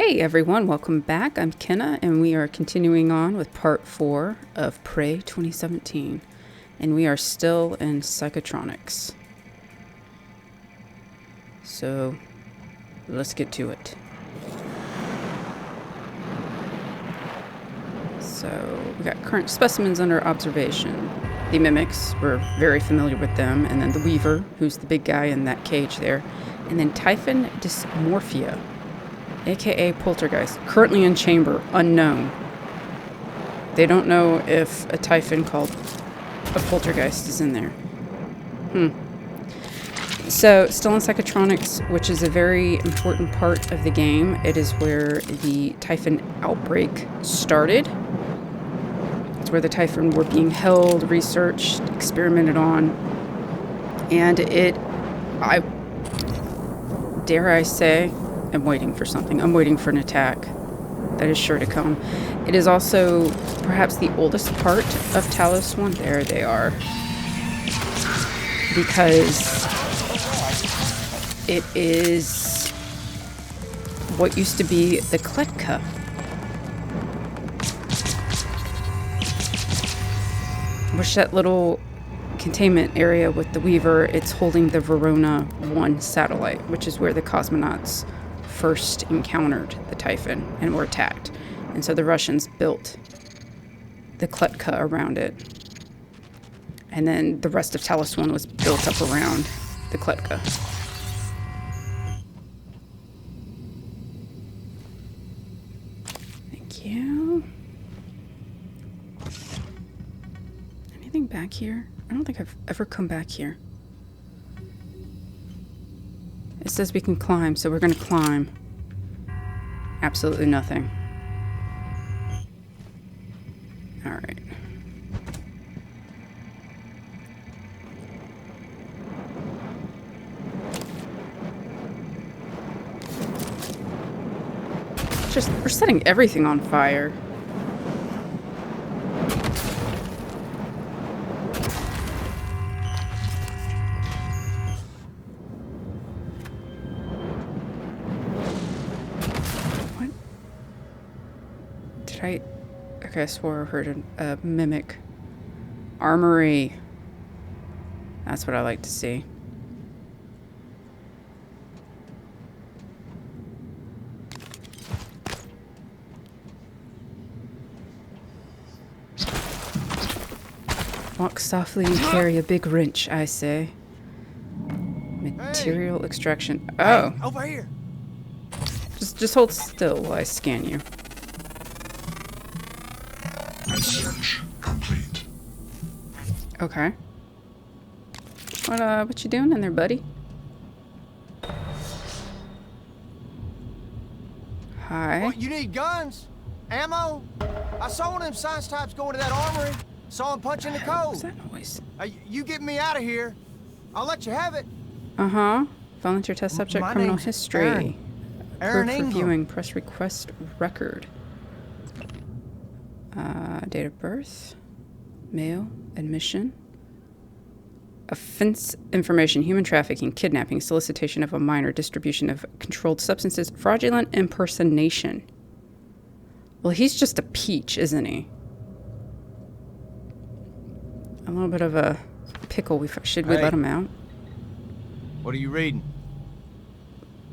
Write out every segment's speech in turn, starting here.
Hey everyone, welcome back. I'm Kenna, and we are continuing on with part 4 of Prey 2017. And we are still in Psychotronics. So, let's get to it. So, we got current specimens under observation. The mimics, we're very familiar with them. And then the Weaver, who's the big guy in that cage there. And then Typhon dysmorphia, aka Poltergeist, currently in chamber, unknown. They don't know if a Typhon called a Poltergeist is in there. So, still in Psychotronics, which is a very important part of the game. It is where the Typhon outbreak started. It's where the Typhon were being held, researched, experimented on. And dare I say, I'm waiting for something. I'm waiting for an attack. That is sure to come. It is also perhaps the oldest part of Talos 1. There they are. Because it is what used to be the Kletka. Which that little containment area with the Weaver, it's holding the Verona 1 satellite, which is where the cosmonauts first encountered the Typhon and were attacked. And so the Russians built the Kletka around it. And then the rest of Talos 1 was built up around the Kletka. Thank you. Anything back here? I don't think I've ever come back here. It says we can climb, so we're going to climb. Absolutely nothing. Alright. Just, we're setting everything on fire. Okay, I swore I heard a mimic. Armory. That's what I like to see. Walk softly and carry a big wrench, I say. Material extraction. Oh. Hey, over here. Just hold still while I scan you. Research complete. Okay. What you doing in there, buddy? Hi. What, you need guns? Ammo? I saw one of them science types go into that armory. Saw him punching the code. What's that noise? You get me out of here. I'll let you have it. Uh-huh. Volunteer test subject, My criminal name's history. Aaron Proof Ingram. reviewing, press request record. Date of birth, male, admission, offense information, human trafficking, kidnapping, solicitation of a minor, distribution of controlled substances, fraudulent impersonation. Well, he's just a peach, isn't he? A little bit of a pickle. Should we let him out? What are you reading?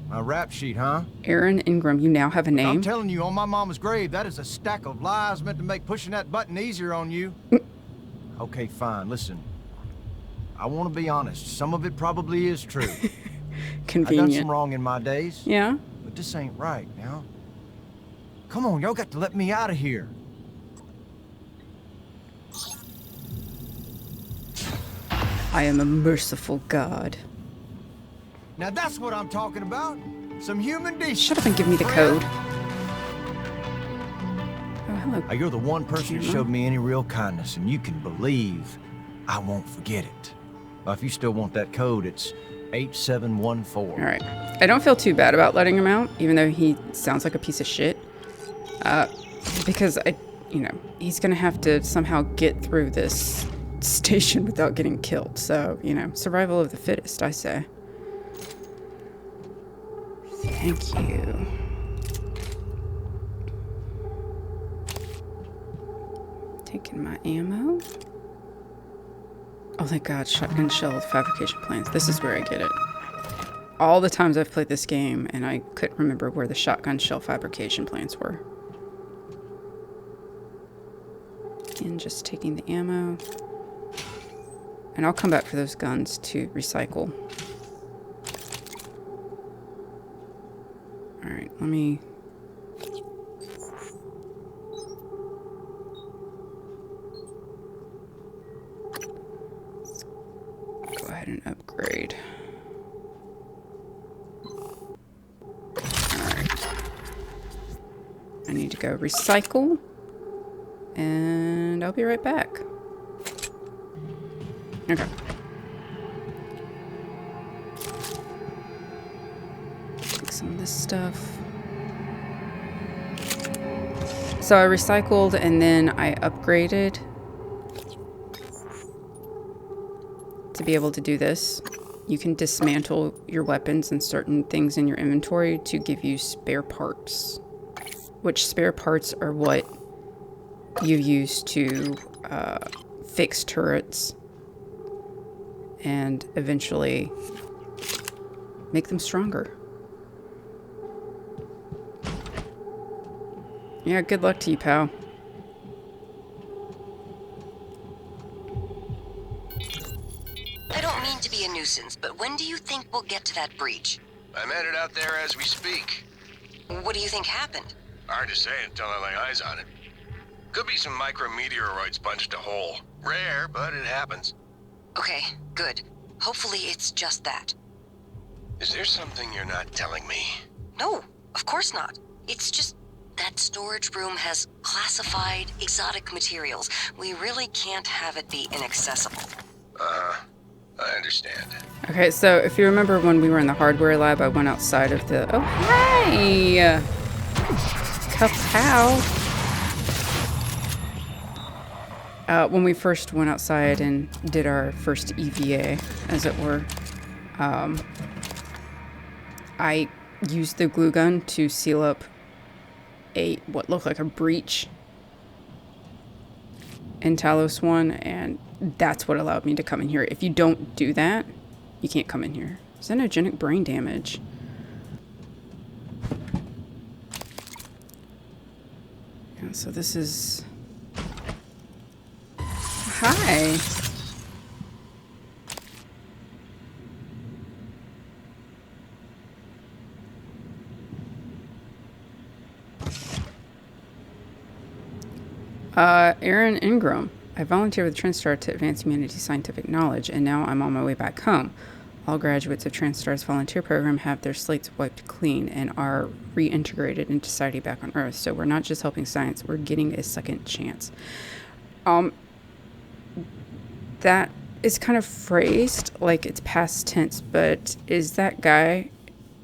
My rap sheet, huh? Aaron Ingram, you now have a name. I'm telling you, on my mama's grave, that is a stack of lies meant to make pushing that button easier on you. Okay, fine. Listen. I want to be honest. Some of it probably is true. Convenient. I've done some wrong in my days. Yeah? But this ain't right now. Come on, y'all got to let me out of here. I am a merciful God. Now that's what I'm talking about. Some human decency. Shut up and give me the code. Oh, hello. You're the one person who showed me any real kindness, and you can believe I won't forget it. Well, if you still want that code, it's 8714. All right. I don't feel too bad about letting him out, even though he sounds like a piece of shit. Because he's gonna have to somehow get through this station without getting killed. So, survival of the fittest, I say. Thank you. Taking my ammo. Oh, thank God, shotgun shell fabrication plans. This is where I get it. All the times I've played this game, and I couldn't remember where the shotgun shell fabrication plans were. And just taking the ammo. And I'll come back for those guns to recycle. Alright, let me... Let's go ahead and upgrade. Alright. I need to go recycle. And I'll be right back. Okay. Take some of this stuff. So I recycled and then I upgraded to be able to do this. You can dismantle your weapons and certain things in your inventory to give you spare parts. Which spare parts are what you use to fix turrets and eventually make them stronger. Yeah, good luck to you, pal. I don't mean to be a nuisance, but when do you think we'll get to that breach? I'm headed out there as we speak. What do you think happened? Hard to say until I lay eyes on it. Could be some micrometeoroids punched a hole. Rare, but it happens. Okay, good. Hopefully it's just that. Is there something you're not telling me? No, of course not. It's just that storage room has classified exotic materials. We really can't have it be inaccessible. I understand. Okay, so if you remember when we were in the hardware lab, I went outside of the... Oh, hi! Kapow! When we first went outside and did our first EVA, as it were, I used the glue gun to seal up what looked like a breach in Talos 1, and that's what allowed me to come in here. If you don't do that, you can't come in here. Xenogenic brain damage. Yeah, so this is... Hi. Aaron Ingram. I volunteered with TranStar to advance humanity's scientific knowledge, and now I'm on my way back home. All graduates of TranStar's volunteer program have their slates wiped clean and are reintegrated into society back on Earth. So we're not just helping science, we're getting a second chance. That is kind of phrased like it's past tense, but is that guy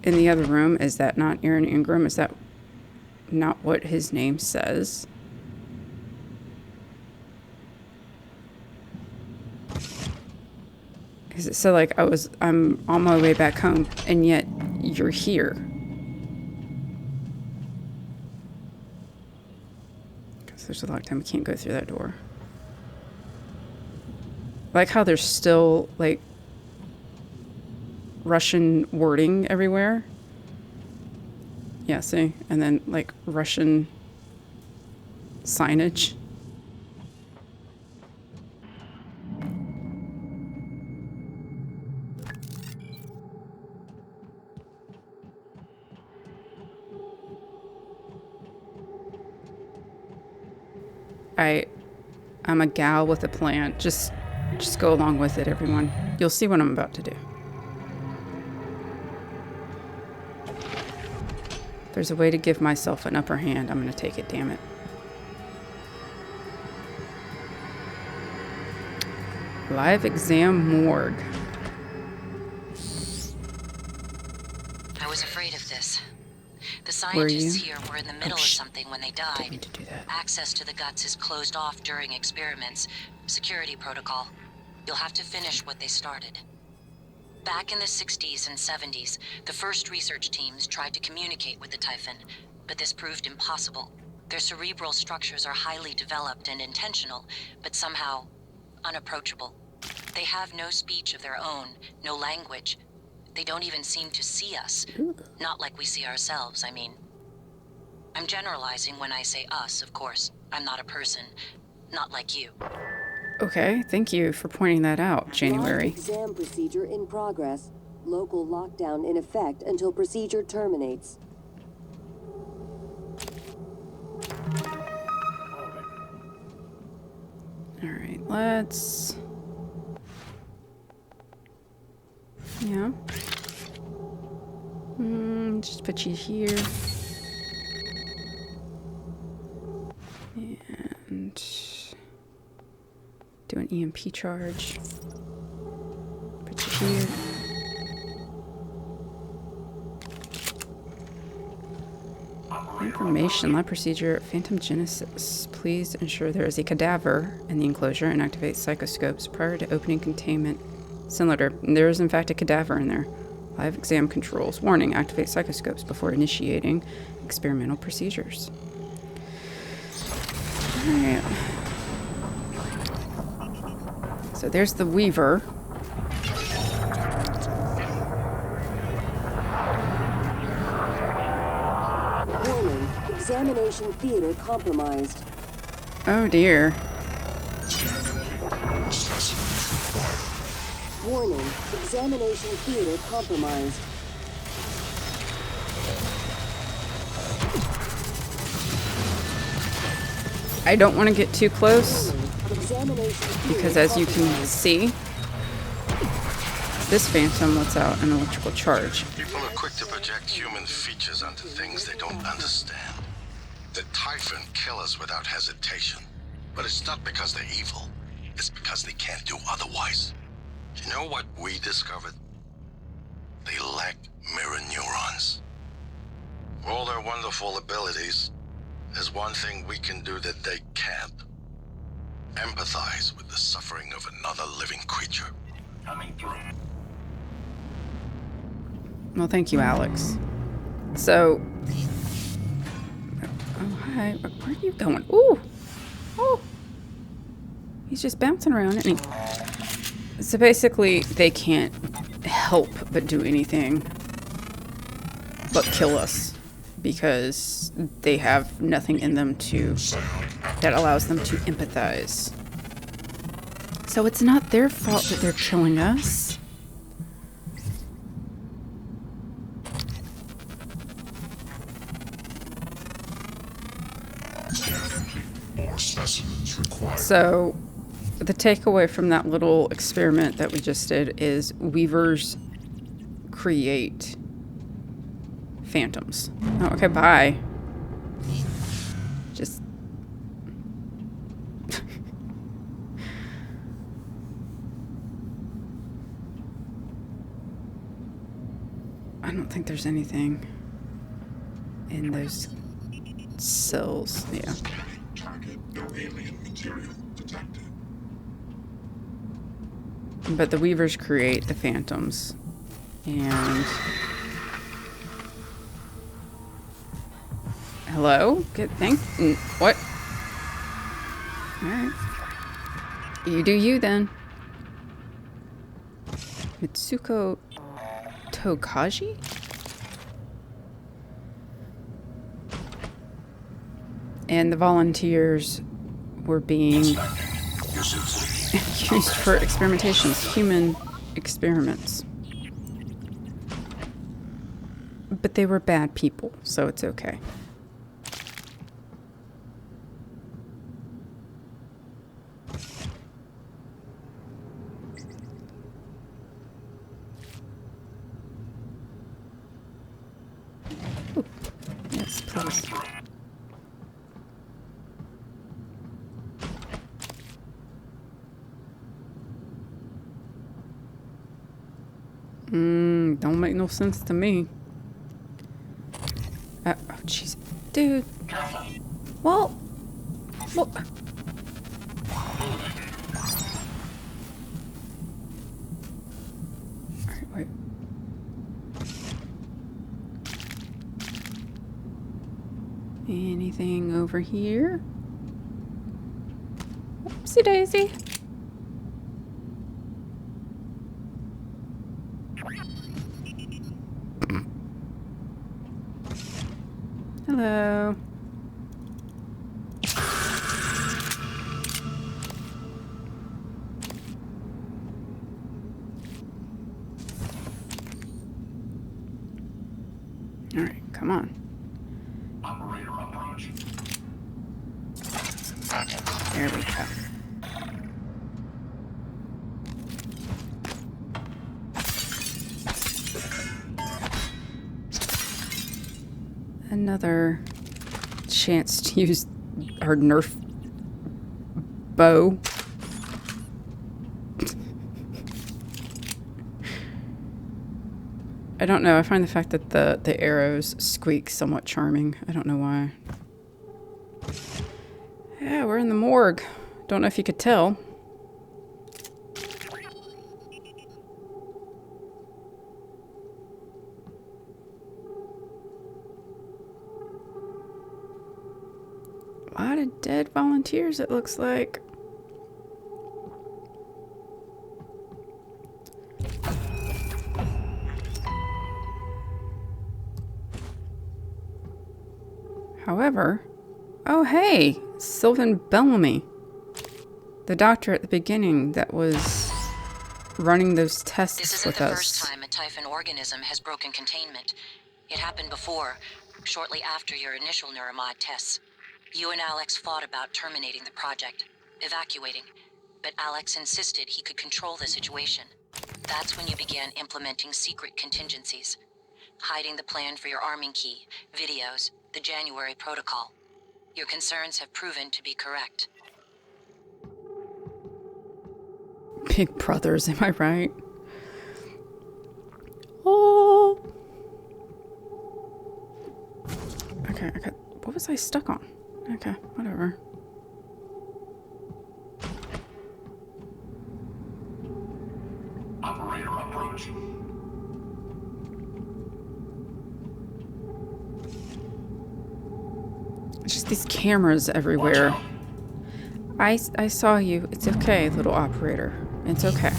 in the other room, is that not Aaron Ingram? Is that not what his name says? So like I'm on my way back home and yet you're here. Because there's a lockdown, we can't go through that door. I like how there's still like Russian wording everywhere. Yeah, see? And then like Russian signage. I'm a gal with a plan. Just go along with it, everyone. You'll see what I'm about to do. If there's a way to give myself an upper hand, I'm gonna take it, damn it. Live exam morgue. I was afraid of this. The Were scientists you? here were in the middle of something when they Didn't mean died. to do that. Access to the guts is closed off during experiments. Security protocol. You'll have to finish what they started. Back in the 60s and 70s, the first research teams tried to communicate with the Typhon, but this proved impossible. Their cerebral structures are highly developed and intentional, but somehow unapproachable. They have no speech of their own, no language. They don't even seem to see us. Not like we see ourselves, I mean. I'm generalizing when I say us, of course. I'm not a person. Not like you. Okay, thank you for pointing that out, Live January. exam procedure in progress. Local lockdown in effect until procedure terminates. Alright, let's... Yeah. Just put you here. And... do an EMP charge. Put you here. Information, lab procedure, phantom genesis. Please ensure there is a cadaver in the enclosure and activate psychoscopes prior to opening containment cylinder. There is in fact a cadaver in there. Live exam controls. Warning, activate psychoscopes before initiating experimental procedures. Alright. So there's the Weaver. Warning, examination theater compromised. Oh dear. Warning, examination theater compromised. I don't want to get too close Examination because theater as you can see, this phantom lets out an electrical charge. People are quick to project human features onto things they don't understand. The Typhon kill us without hesitation. But it's not because they're evil. It's because they can't do otherwise. You know what we discovered? They lack mirror neurons. For all their wonderful abilities, there's one thing we can do that they can't. Empathize with the suffering of another living creature. Coming through. Well, thank you, Alex. So... oh, hi. Where are you going? Ooh! Oh! He's just bouncing around, isn't he? So basically, they can't help but do anything but kill us. Because they have nothing in them that allows them to empathize. So it's not their fault that they're killing us. More specimens required. So the takeaway from that little experiment that we just did is Weavers create phantoms. Oh, okay, bye. Just... I don't think there's anything in those cells. Yeah. Target, no alien material detected. But the Weavers create the phantoms. And... hello? What? Alright. You do you then. Mitsuko Tokaji? And the volunteers were being used for experimentations, human experiments. But they were bad people, so it's okay. Ooh. Yes, please. Don't make no sense to me. Oh, jeez. Dude. Well. Alright, wait. Anything over here? Oopsie daisy. Hello. All right, come on. Operator approach. There we go. Another chance to use our Nerf bow. I don't know. I find the fact that the arrows squeak somewhat charming. I don't know why. Yeah, we're in the morgue. Don't know if you could tell. A lot of dead volunteers, it looks like. However, oh hey, Sylvan Bellamy. The doctor at the beginning that was running those tests This isn't with the us. first time a Typhon organism has broken containment. It happened before, shortly after your initial neuromod tests. You and Alex fought about terminating the project, evacuating, but Alex insisted he could control the situation. That's when you began implementing secret contingencies, hiding the plan for your arming key, videos, the January protocol. Your concerns have proven to be correct. Big brothers, am I right? Oh. Okay, what was I stuck on? Okay, whatever. Operator approach. Just these cameras everywhere. I saw you. It's okay, little operator. It's okay.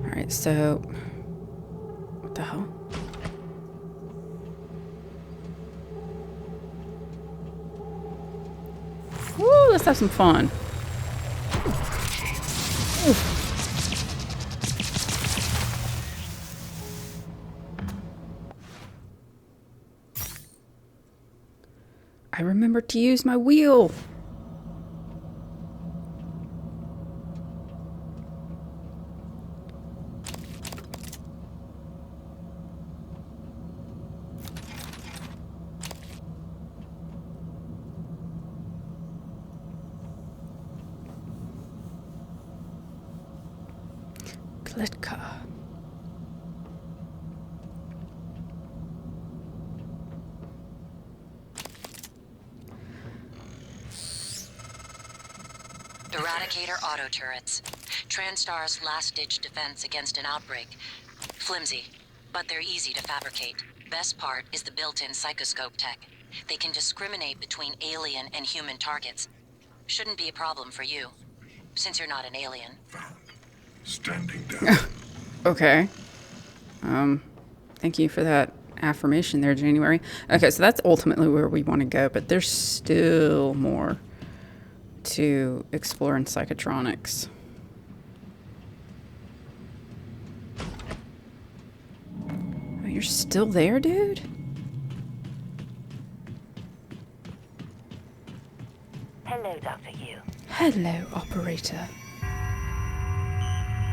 Alright, so... What the hell? Woo, let's have some fun. Oof. I remember to use my wheel. Klitka. Eradicator auto turrets. Transtar's last-ditch defense against an outbreak. Flimsy, but they're easy to fabricate. Best part is the built-in psychoscope tech. They can discriminate between alien and human targets. Shouldn't be a problem for you, since you're not an alien. Found. Standing down. Okay. Thank you for that affirmation there, January. Okay, so that's ultimately where we want to go, but there's still more to explore in Psychotronics. Oh, you're still there, dude? Hello, Dr. Yu. Hello, operator.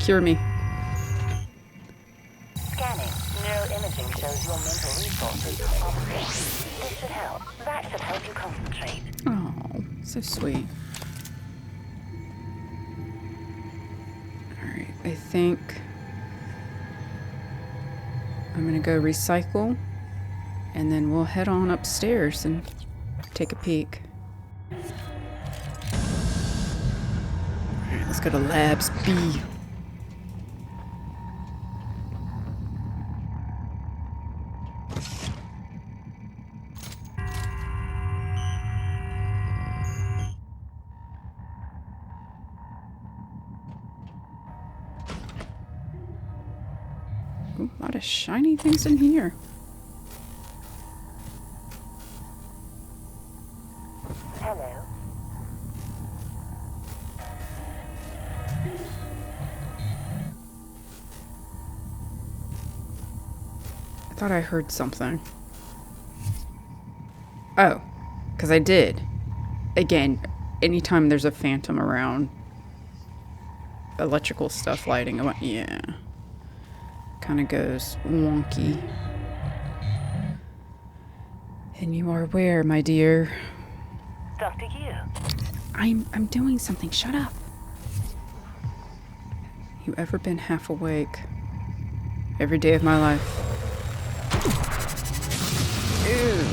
Cure me. Scanning. Neuroimaging shows your mental resources are full. This should help. That should help you concentrate. Oh, so sweet. Alright, I think I'm gonna go recycle, and then we'll head on upstairs and take a peek. Alright, let's go to Labs B. Ooh, a lot of shiny things in here. Hello. I thought I heard something. Oh, because I did. Again, anytime there's a phantom around, electrical stuff lighting, I went, yeah. Kind of goes wonky. And you are where, my dear? Dr. Yu. I'm doing something. Shut up. You ever been half awake? Every day of my life. Ew.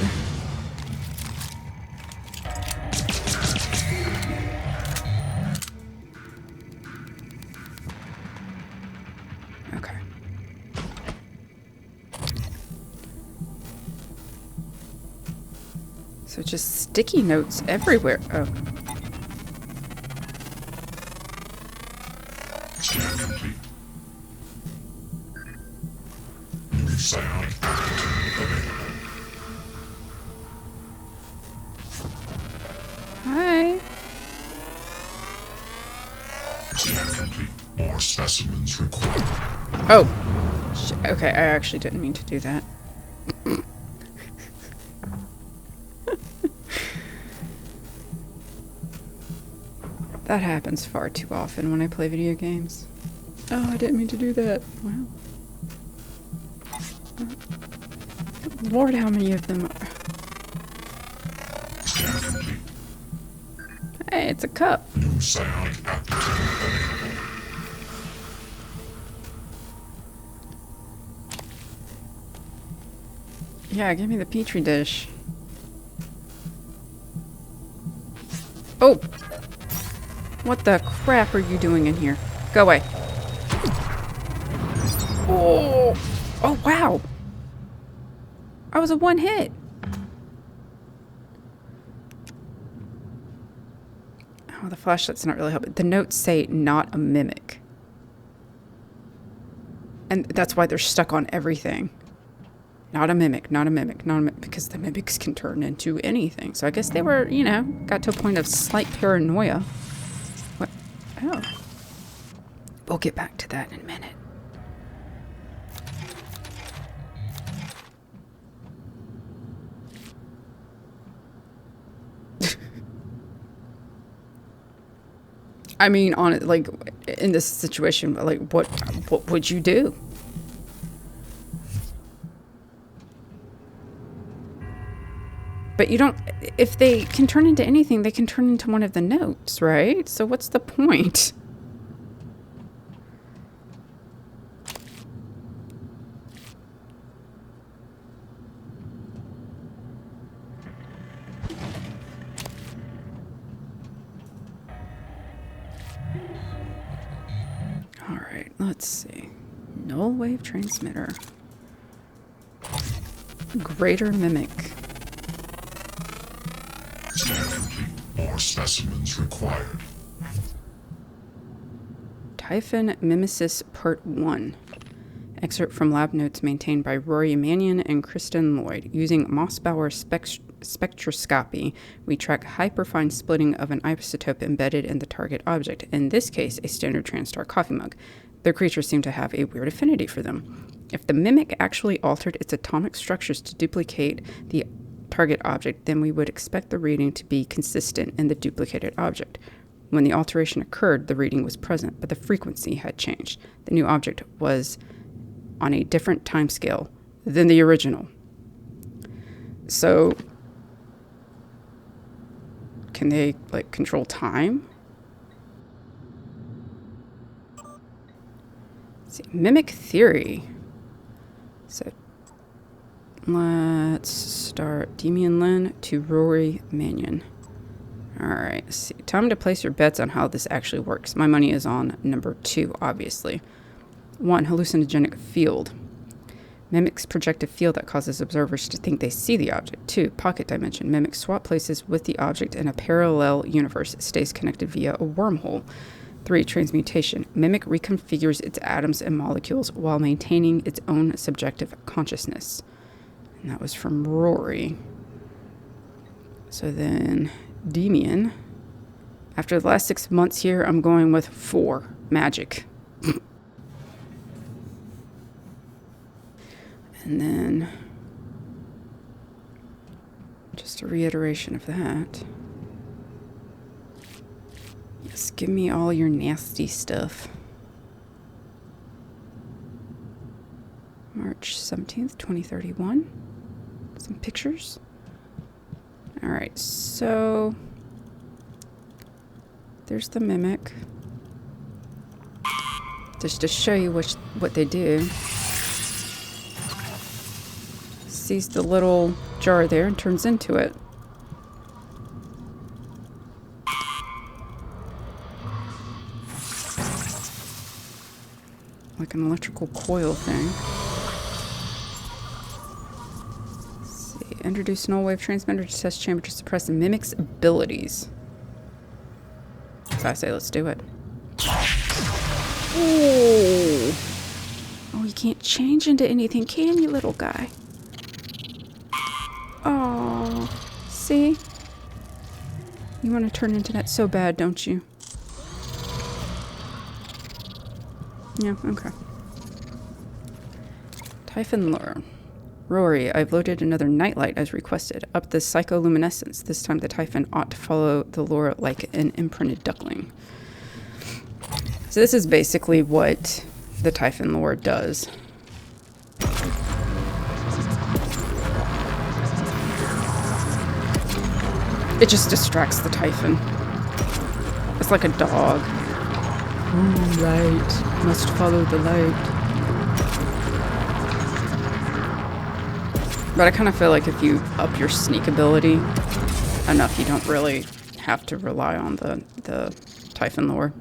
Okay. So just sticky notes everywhere. Oh. Scan complete. New psionic activity available. Hi. Scan complete. More specimens required. Oh. Okay, I actually didn't mean to do that. That happens far too often when I play video games. Oh, I didn't mean to do that. Wow. Lord, how many of them are... Scan complete. Hey, it's a cup. New psionic activity available. Yeah, give me the petri dish. Oh! What the crap are you doing in here? Go away. Oh! Oh, wow! I was a one hit. Oh, the flashlight's not really helping. The notes say not a mimic. And that's why they're stuck on everything. Not a mimic, not a mimic, not a mimic. Because the mimics can turn into anything. So I guess they were, you know, got to a point of slight paranoia. What? Oh. We'll get back to that in a minute. I mean, on it, like in this situation, like what would you do? But you don't. If they can turn into anything, they can turn into one of the notes, right? So what's the point? Alright, let's see. Null wave transmitter. Greater mimic. Scan complete. More specimens required. Typhon Mimesis Part 1. Excerpt from lab notes maintained by Rory Mannion and Kristen Lloyd. Using Mossbauer spectroscopy, we track hyperfine splitting of an isotope embedded in the target object, in this case, a standard TranStar coffee mug. The creatures seem to have a weird affinity for them. If the mimic actually altered its atomic structures to duplicate the target object, then we would expect the reading to be consistent in the duplicated object. When the alteration occurred, the reading was present, but the frequency had changed. The new object was on a different timescale than the original. So, can they, like, control time? Let's see. Mimic theory. So, let's start Demian Lin to Rory Mannion. Alright, let's see. Time to place your bets on how this actually works. My money is on number 2, obviously. 1. Hallucinogenic field. Mimics project a field that causes observers to think they see the object. 2. Pocket dimension. Mimics swap places with the object in a parallel universe. It stays connected via a wormhole. 3. Transmutation. Mimic reconfigures its atoms and molecules while maintaining its own subjective consciousness. And that was from Rory. So then, Demian. After the last 6 months here, I'm going with 4. Magic. And then, just a reiteration of that. Yes, give me all your nasty stuff. March 17th, 2031. Some pictures. Alright, so there's the mimic. Just to show you what they do. Sees the little jar there and turns into it. Like an electrical coil thing. Let's see. Introduce null wave transmitter to test chamber to suppress the mimic's abilities. So I say let's do it. Ooh. Oh, you can't change into anything, can you, little guy? Oh, see? You want to turn into that so bad, don't you? Yeah, okay. Typhon lore. Rory, I've loaded another nightlight as requested. Up the psycholuminescence. This time the Typhon ought to follow the lore like an imprinted duckling. So this is basically what the Typhon lore does. It just distracts the Typhon. It's like a dog. Ooh, light. Must follow the light. But I kind of feel like if you up your sneak ability enough, you don't really have to rely on the Typhon lore.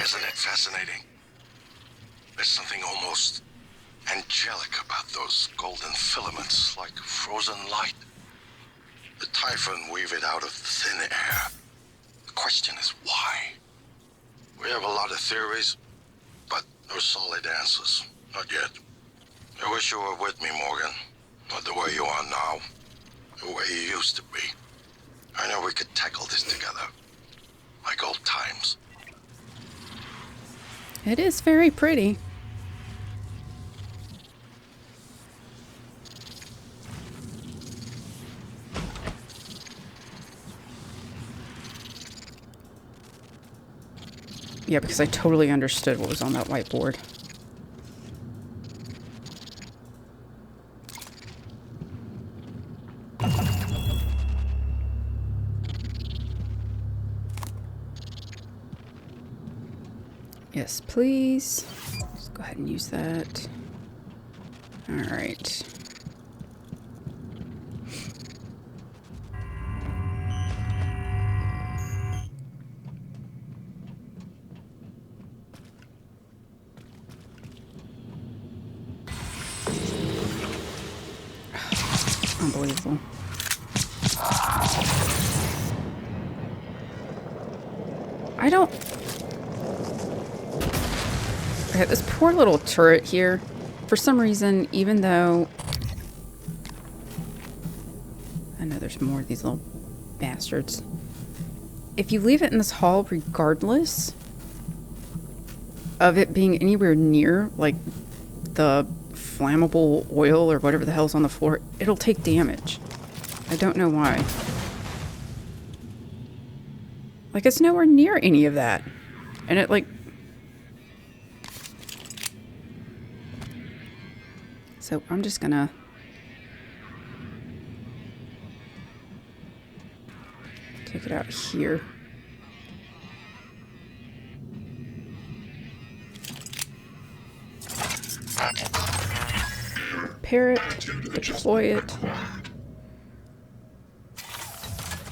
Isn't it fascinating? There's something almost angelic about those golden filaments, like frozen light. The Typhon weave it out of thin air. The question is why? We have a lot of theories, but no solid answers. Not yet. I wish you were with me, Morgan. Not the way you are now. The way you used to be. I know we could tackle this together. Like old times. It is very pretty. Yeah, because I totally understood what was on that whiteboard. Yes, please. Let's go ahead and use that. All right. Unbelievable. I don't... Okay, this poor little turret here, for some reason, even though... I know there's more of these little bastards. If you leave it in this hall, regardless of it being anywhere near, like, the flammable oil or whatever the hell's on the floor, it'll take damage. I don't know why. Like, it's nowhere near any of that. And it, like... So, I'm just gonna... take it out here. Repair it, deploy it.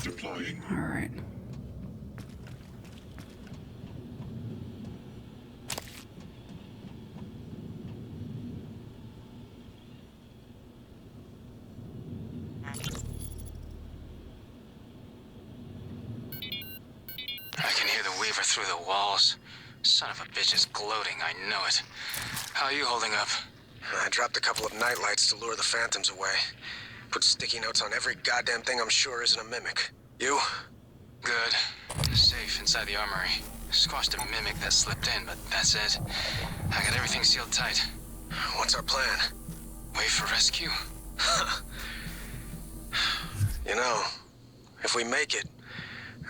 Deploying. All right. shiver through the walls. Son of a bitch is gloating, I know it. How are you holding up? I dropped a couple of nightlights to lure the phantoms away. Put sticky notes on every goddamn thing I'm sure isn't a mimic. You? Good. Safe inside the armory. Squashed a mimic that slipped in, but that's it. I got everything sealed tight. What's our plan? Wait for rescue? You know, if we make it,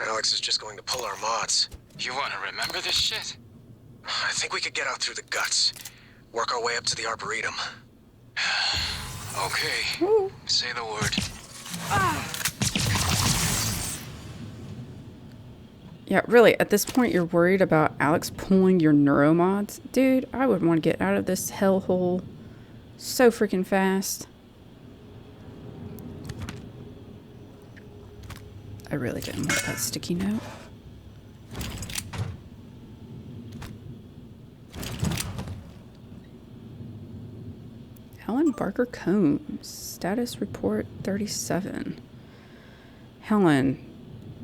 Alex is just going to pull our mods. You want to remember this shit? I think we could get out through the guts. Work our way up to the Arboretum. Okay. Ooh. Say the word. Yeah, really, at this point, you're worried about Alex pulling your neuromods? Dude, I would want to get out of this hellhole so freaking fast. I really didn't want that sticky note. Helen Barker Combs, status report 37. Helen,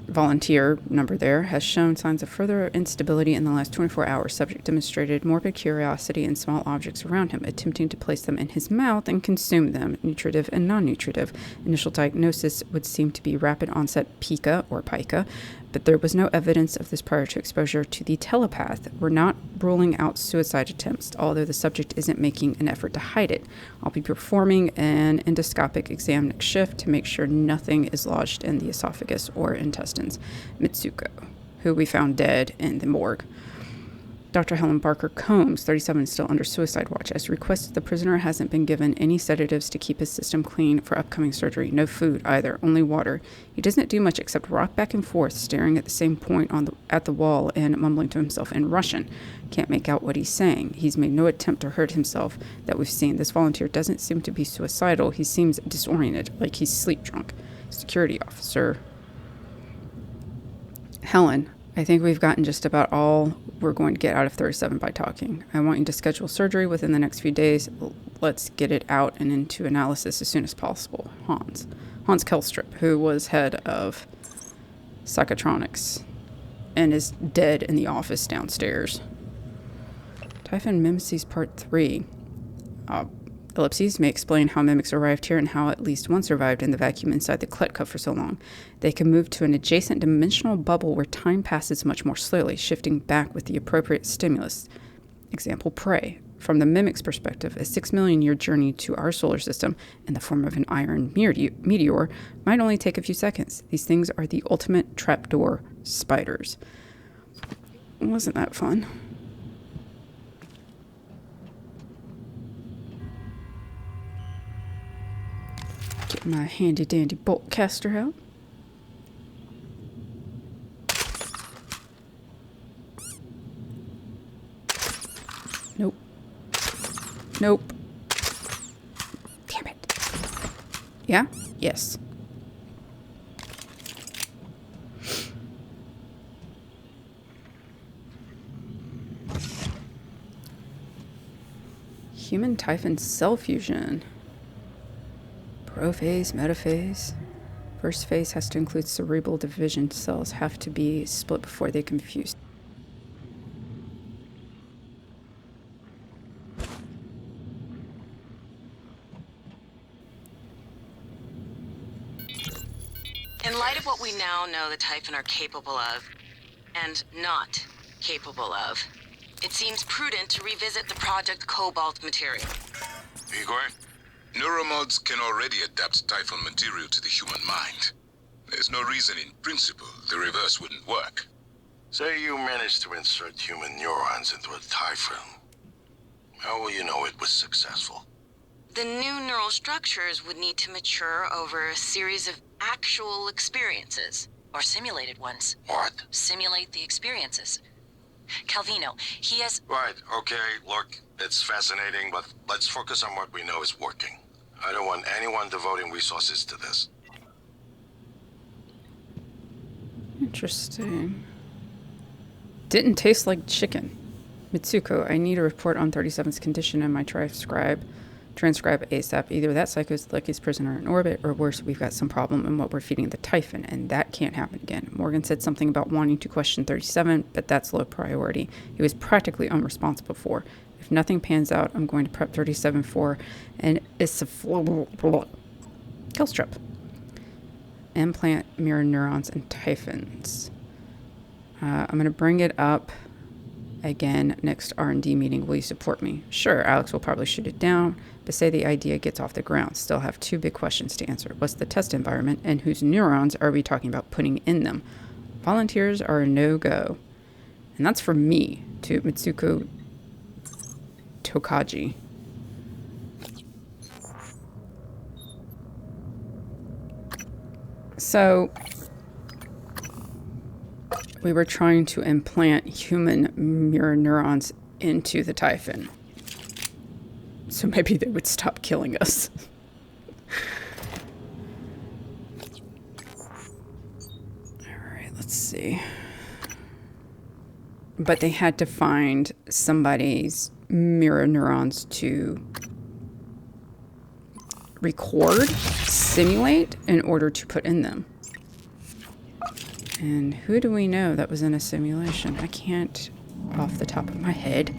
volunteer number there, has shown signs of further instability in the last 24 hours. Subject demonstrated morbid curiosity in small objects around him, attempting to place them in his mouth and consume them, nutritive and non-nutritive. Initial diagnosis would seem to be rapid onset pica or pica, but there was no evidence of this prior to exposure to the telepath. We're not ruling out suicide attempts, although the subject isn't making an effort to hide it. I'll be performing an endoscopic exam next shift to make sure nothing is lodged in the esophagus or intestines. Mitsuko, who we found dead in the morgue. Dr. Helen Barker Combs, 37, is still under suicide watch. As requested, the prisoner hasn't been given any sedatives to keep his system clean for upcoming surgery. No food either, only water. He doesn't do much except rock back and forth, staring at the same point at the wall and mumbling to himself in Russian. Can't make out what he's saying. He's made no attempt to hurt himself that we've seen. This volunteer doesn't seem to be suicidal. He seems disoriented, like he's sleep drunk. Security officer. Helen, I think we've gotten just about all we're going to get out of 37 by talking. I want you to schedule surgery within the next few days. Let's get it out and into analysis as soon as possible. Hans Kelstrip, who was head of Psychotronics and is dead in the office downstairs. Typhon Mimesis Part 3. Ellipses may explain how mimics arrived here and how at least one survived in the vacuum inside the Kletka for so long. They can move to an adjacent dimensional bubble where time passes much more slowly, shifting back with the appropriate stimulus. Example, prey. From the mimic's perspective, a 6 million year journey to our solar system in the form of an iron meteor might only take a few seconds. These things are the ultimate trapdoor spiders. Wasn't that fun? Get my handy dandy bolt caster out. Nope. Nope. Damn it. Yeah? Yes. Human Typhon cell fusion. Prophase, metaphase. First phase has to include cerebral division. Cells have to be split before they can fuse. In light of what we now know the Typhon are capable of, and not capable of, it seems prudent to revisit the Project Cobalt material. Igor, neuromods can already adapt Typhon material to the human mind. There's no reason in principle the reverse wouldn't work. Say you managed to insert human neurons into a Typhon. How will you know it was successful? The new neural structures would need to mature over a series of actual experiences. Or simulated ones. What? Simulate the experiences. Calvino, he has... Right, okay, look, it's fascinating, but let's focus on what we know is working. I don't want anyone devoting resources to this. Interesting. Didn't taste like chicken. Mitsuko, I need a report on 37's condition and my transcribe Transcribe ASAP. Either that psycho's the luckiest prisoner in orbit, or worse, we've got some problem in what we're feeding the Typhon, and that can't happen again. Morgan said something about wanting to question 37, but that's low priority. He was practically unresponsive before. If nothing pans out, I'm going to prep 37 for an kill strip. Implant mirror neurons and Typhons. I'm going to bring it up again next R&D meeting. Will you support me? Sure, Alex will probably shoot it down, but say the idea gets off the ground. Still have two big questions to answer. What's the test environment, and whose neurons are we talking about putting in them? Volunteers are a no-go. And that's for me, to Mitsuko Tokaji. So we were trying to implant human mirror neurons into the Typhon. So maybe they would stop killing us. Alright, let's see. But they had to find somebody's mirror neurons to record, simulate, in order to put in them. And who do we know that was in a simulation? I can't, off the top of my head,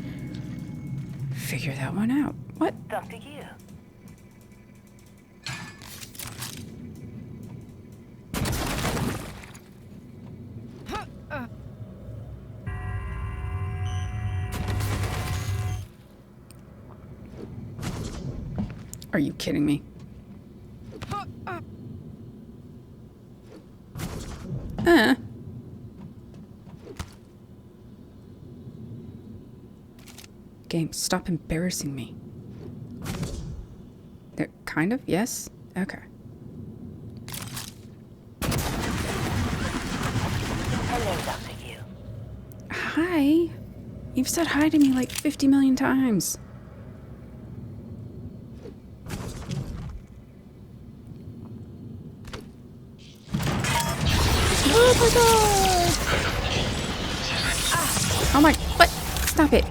figure that one out. What? Dr. Yu. Are you kidding me? Game, stop embarrassing me. Kind of? Yes? Okay. Hello, Dr. Yu. Hi. You've said hi to me like 50 million times. Oh my god! Oh my... What? Stop it.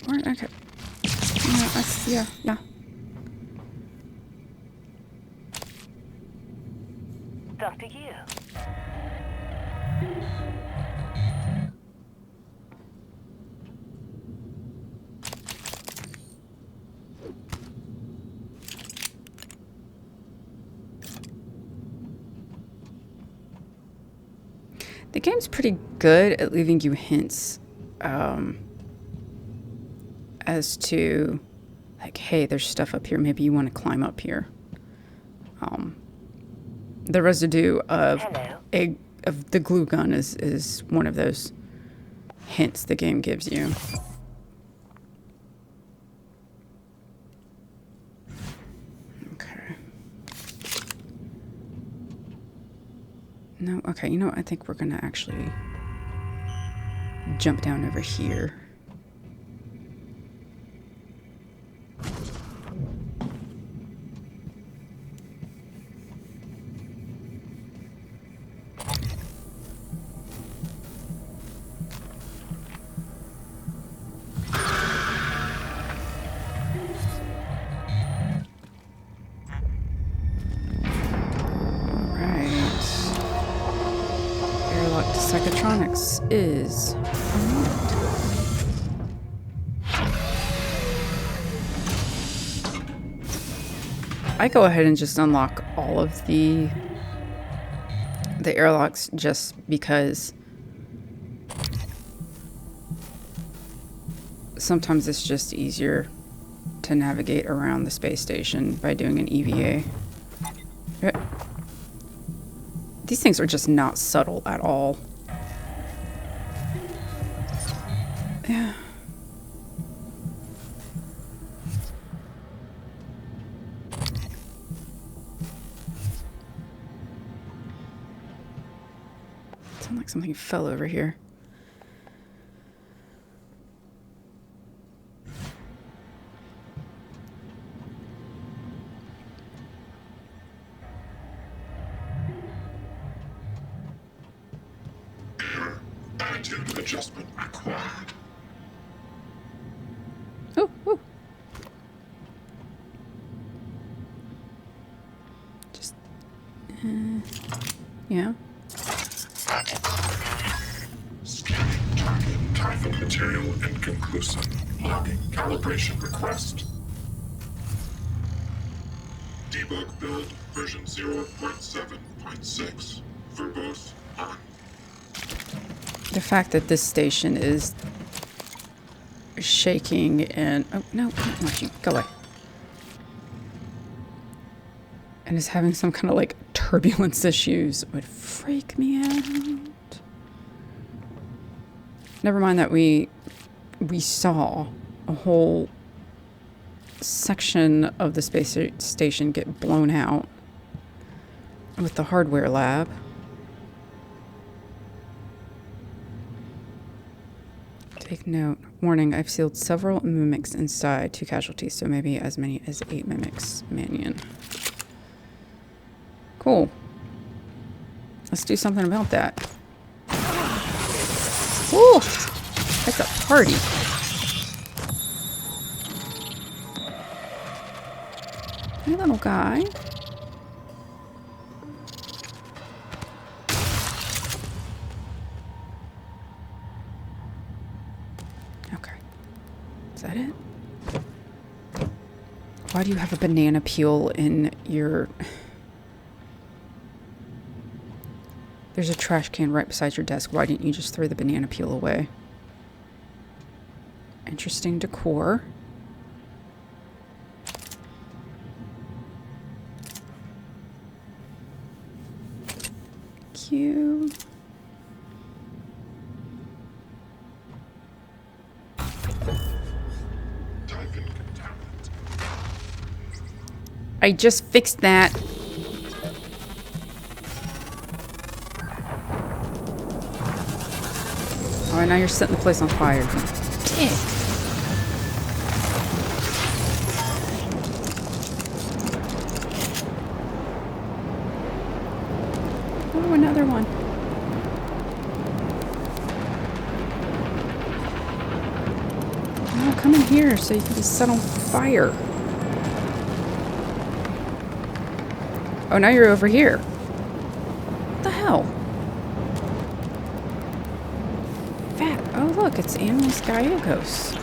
Where? Okay. Yeah. Dr. Yu. The game's pretty good at leaving you hints as to, like, hey, there's stuff up here. Maybe you want to climb up here. The residue of the glue gun is one of those hints the game gives you. Okay. No, okay, you know what? I think we're gonna actually jump down over here. Psychotronics is unlocked. I go ahead and just unlock all of the airlocks just because sometimes it's just easier to navigate around the space station by doing an EVA. These things are just not subtle at all. Yeah. Sounds like something fell over here. Attitude adjustment required. Yeah. Scanning target Typhon material inconclusive. Logging calibration request. Debug build version 0.7.6. Verbose on. The fact that this station is shaking and... Oh, no, I don't want you. Go away. And is having some kind of, like, turbulence issues would freak me out. Never mind that we saw a whole section of the space station get blown out with the hardware lab. Take note. Warning, I've sealed several mimics inside. 2 casualties, so maybe as many as 8 mimics. Mannion. Cool. Let's do something about that. Ooh! That's a party. Hey, little guy. Okay. Is that it? Why do you have a banana peel in your... There's a trash can right beside your desk. Why didn't you just throw the banana peel away? Interesting decor. Cute. I just fixed that. Oh, now you're setting the place on fire. Dick. Oh, another one. Oh, come in here so you can be set on fire. Oh, now you're over here. What the hell? Fat. Oh, look, it's Animus Gallegos.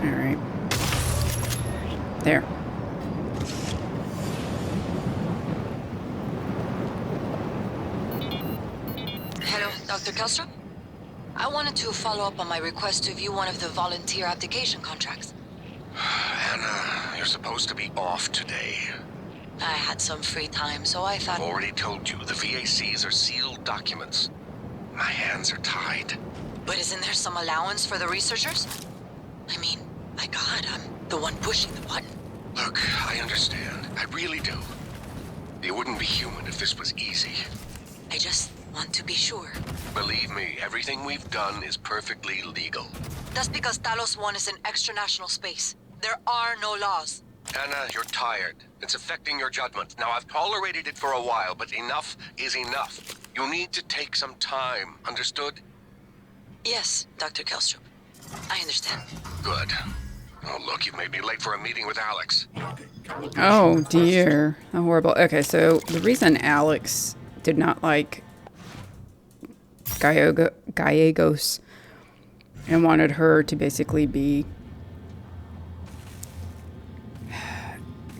All right. There. Dr. Kelstrup? I wanted to follow up on my request to view one of the volunteer application contracts. Anna, you're supposed to be off today. I had some free time, so I thought... I've already told you, the VACs are sealed documents. My hands are tied. But isn't there some allowance for the researchers? I mean, my God, I'm the one pushing the button. Look, I understand. I really do. You wouldn't be human if this was easy. I just want to be sure. Believe me, everything we've done is perfectly legal. That's because Talos 1 is in extra-national space. There are no laws. Anna, you're tired. It's affecting your judgment. Now, I've tolerated it for a while, but enough is enough. You need to take some time, understood? Yes, Dr. Kelstrup. I understand. Good. Oh, look, you've made me late for a meeting with Alex. Oh, dear. How horrible. Okay, so the reason Alex did not like Gallegos and wanted her to basically be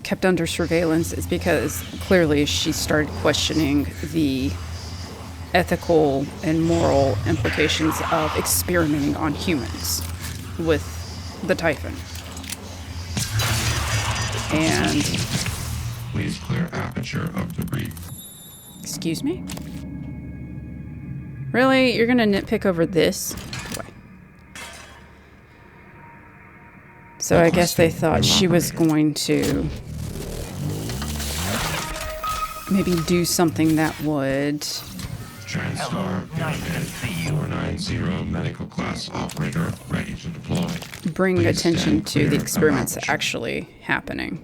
kept under surveillance is because clearly she started questioning the ethical and moral implications of experimenting on humans with the Typhon. And please clear aperture of debris. Excuse me? Really? You're gonna nitpick over this? Boy. So I guess they thought she was going to maybe do something that would... TranStar 490 medical class operator ready to deploy. Bring Please attention stand to clear the of experiments aperture. actually happening.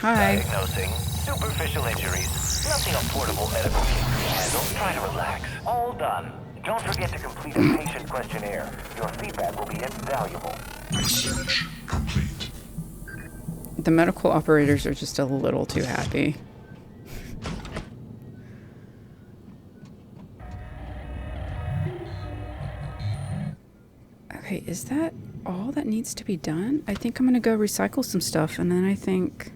Hi. Diagnosing superficial injuries. Nothing a portable medical kit can handle. Try to relax. All done. Don't forget to complete a patient questionnaire. Your feedback will be invaluable. Research complete. The medical operators are just a little too happy. Okay, is that all that needs to be done? I think I'm gonna go recycle some stuff, and then I think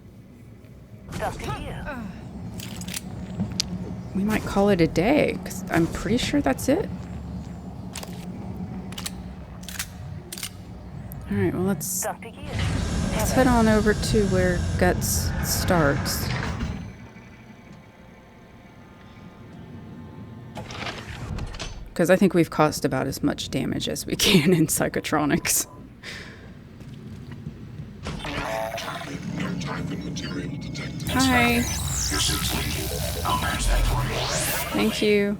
we might call it a day, because I'm pretty sure that's it. Alright, well let's head on over to where Guts starts. Because I think we've caused about as much damage as we can in Psychotronics. No Typhon material detected. Hi. Your suit's leaking. I'll manage that for you. Thank you.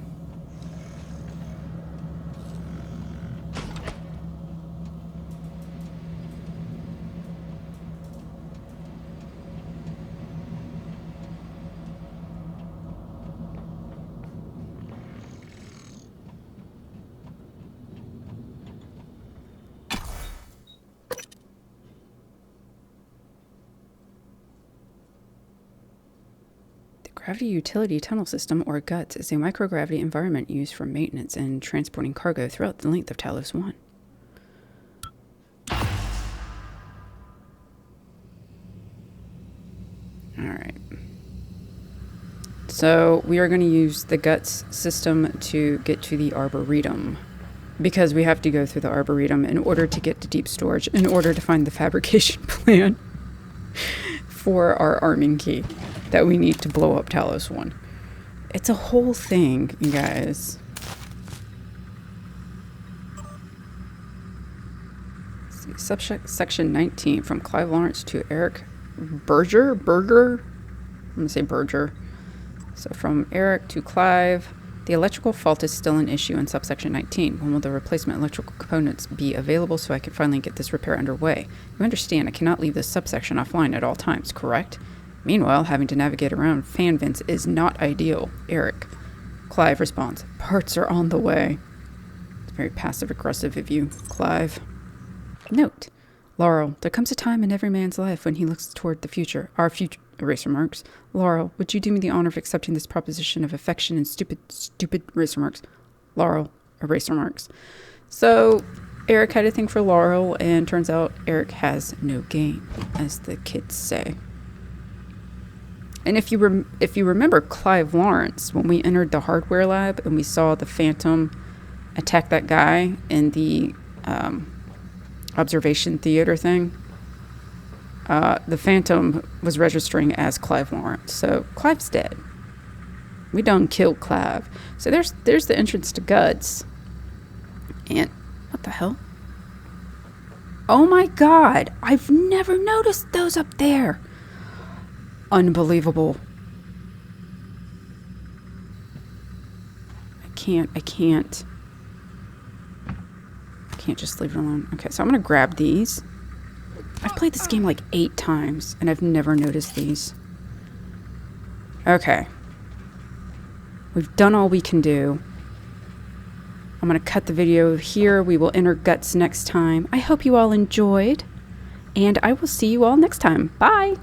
Gravity Utility Tunnel System, or GUTS, is a microgravity environment used for maintenance and transporting cargo throughout the length of Talos 1. Alright. So, we are going to use the GUTS system to get to the Arboretum. Because we have to go through the Arboretum in order to get to deep storage, in order to find the fabrication plan for our arming key that we need to blow up Talos 1. It's a whole thing, you guys. Subsection 19, from Clive Lawrence to Eric Berger? I'm going to say Berger. So from Eric to Clive, the electrical fault is still an issue in subsection 19. When will the replacement electrical components be available so I can finally get this repair underway? You understand I cannot leave this subsection offline at all times, correct? Meanwhile, having to navigate around fan vents is not ideal. Eric. Clive responds, parts are on the way. It's very passive-aggressive of you, Clive. Note. Laurel, there comes a time in every man's life when he looks toward the future. Our future, eraser marks. Laurel, would you do me the honor of accepting this proposition of affection and stupid eraser marks? Laurel, eraser marks. So, Eric had a thing for Laurel, and turns out Eric has no game, as the kids say. And if you remember Clive Lawrence, when we entered the hardware lab and we saw the Phantom attack that guy in the observation theater thing, the Phantom was registering as Clive Lawrence. So Clive's dead. We done killed Clive. So there's the entrance to Guts. And what the hell? Oh my god! I've never noticed those up there. Unbelievable. I can't just leave it alone. Okay, so I'm gonna grab these. I've played this game like 8 times and I've never noticed these. Okay. We've done all we can do. I'm gonna cut the video here. We will enter Guts next time. I hope you all enjoyed, and I will see you all next time. Bye!